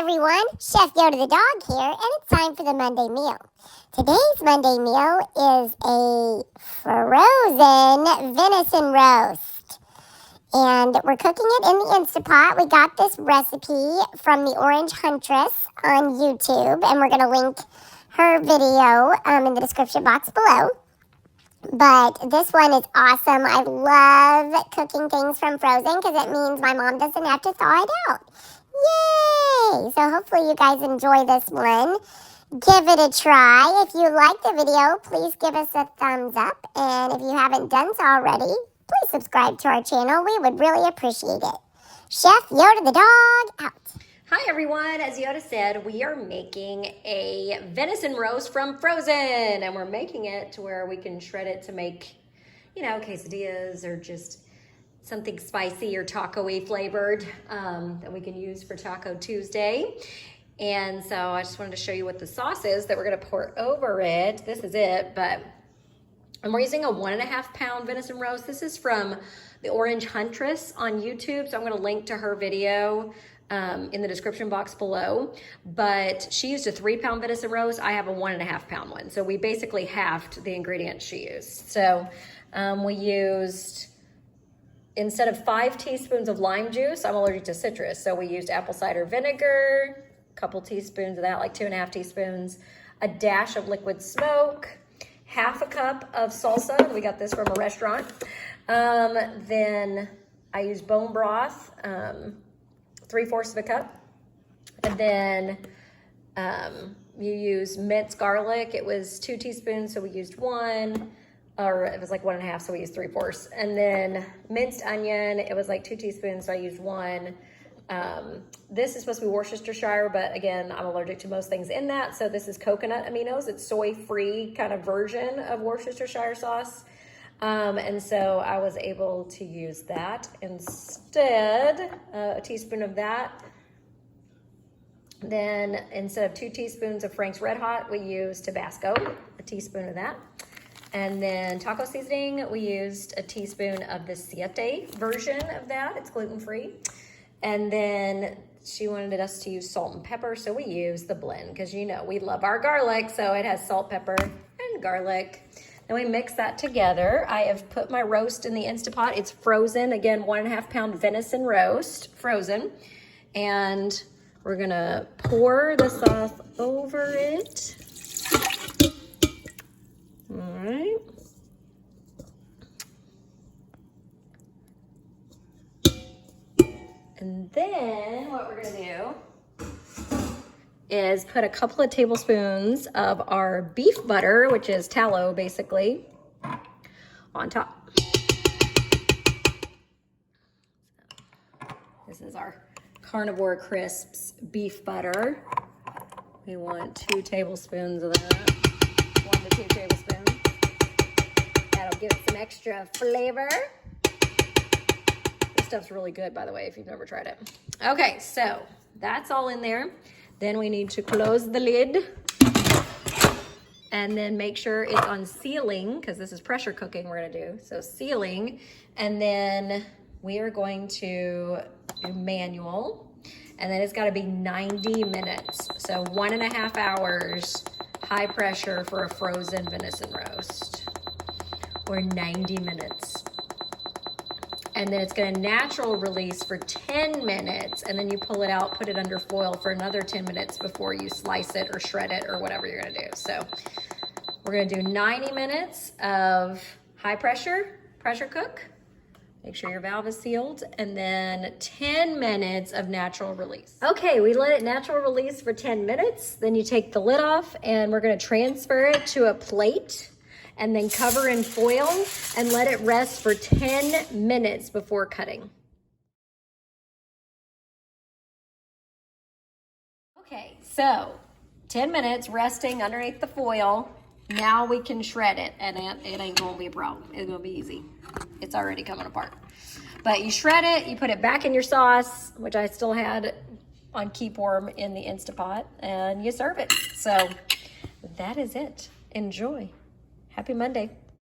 everyone, Chef Yoda the dog here, and it's time for the Monday meal. Today's Monday meal is a frozen venison roast. And we're cooking it in the Instapot. We got this recipe from the Orange Huntress on YouTube, and we're going to link her video in the description box below. But this one is awesome. I love cooking things from frozen because it means my mom doesn't have to thaw it out. Yay! So hopefully you guys enjoy this one. Give it a try. If you like the video, please give us a thumbs up. And if you haven't done so already, please subscribe to our channel. We would really appreciate it. Chef Yoda the dog out. Hi everyone, as Yoda said, we are making a venison roast from frozen, and we're making it to where we can shred it to make, you know, quesadillas or just something spicy or taco-y flavored that we can use for Taco Tuesday. And so I just wanted to show you what the sauce is that we're gonna pour over it. This is it, but we're using a 1.5 pound venison roast. This is from the Orange Huntress on YouTube, so I'm gonna link to her video in the description box below, but she used a 3 pound venison roast. I have a 1.5 pound one. So we basically halved the ingredients she used. So we used, instead of 5 teaspoons of lime juice, I'm allergic to citrus. So we used apple cider vinegar, a couple teaspoons of that, like 2.5 teaspoons, a dash of liquid smoke, half a cup of salsa. We got this from a restaurant. Then I used bone broth, 3/4 of a cup. And then you use minced garlic. It was 2 teaspoons, so we used 1, or it was like 1.5, so we used 3/4. And then minced onion, it was like 2 teaspoons, so I used 1. This is supposed to be Worcestershire, but again, I'm allergic to most things in that. So this is coconut aminos. It's soy-free kind of version of Worcestershire sauce. And so I was able to use that instead, a teaspoon of that. Then instead of 2 teaspoons of Frank's Red Hot, we used Tabasco, a teaspoon of that. And then taco seasoning, we used a teaspoon of the Siete version of that. It's gluten-free. And then she wanted us to use salt and pepper, so we used the blend because, you know, we love our garlic, so it has salt, pepper, and garlic. And we mix that together. I have put my roast in the Instapot. It's frozen, again, 1.5 pound venison roast, frozen. And we're gonna pour the sauce over it. All right. And then what we're gonna do is put a couple of tablespoons of our beef butter, which is tallow basically, on top. This is our Carnivore Crisps beef butter. We want 2 tablespoons of that, 1 to 2 tablespoons. That'll give it some extra flavor. This stuff's really good, by the way, if you've never tried it. Okay, so that's all in there. Then we need to close the lid and then make sure it's on sealing, because this is pressure cooking we're gonna do. So sealing, and then we are going to do manual, and then it's gotta be 90 minutes. So 1.5 hours, high pressure for a frozen venison roast, or 90 minutes. And then it's gonna natural release for 10 minutes, and then you pull it out, put it under foil for another 10 minutes before you slice it or shred it or whatever you're gonna do. So we're gonna do 90 minutes of high pressure cook. Make sure your valve is sealed, and then 10 minutes of natural release. Okay, we let it natural release for 10 minutes. Then you take the lid off, and we're gonna transfer it to a plate, and then cover in foil and let it rest for 10 minutes before cutting. Okay, so 10 minutes resting underneath the foil. Now we can shred it, and it ain't gonna be a problem. It's gonna be easy. It's already coming apart. But you shred it, you put it back in your sauce, which I still had on Keep Warm in the Instapot, and you serve it. So that is it. Enjoy. Happy Monday.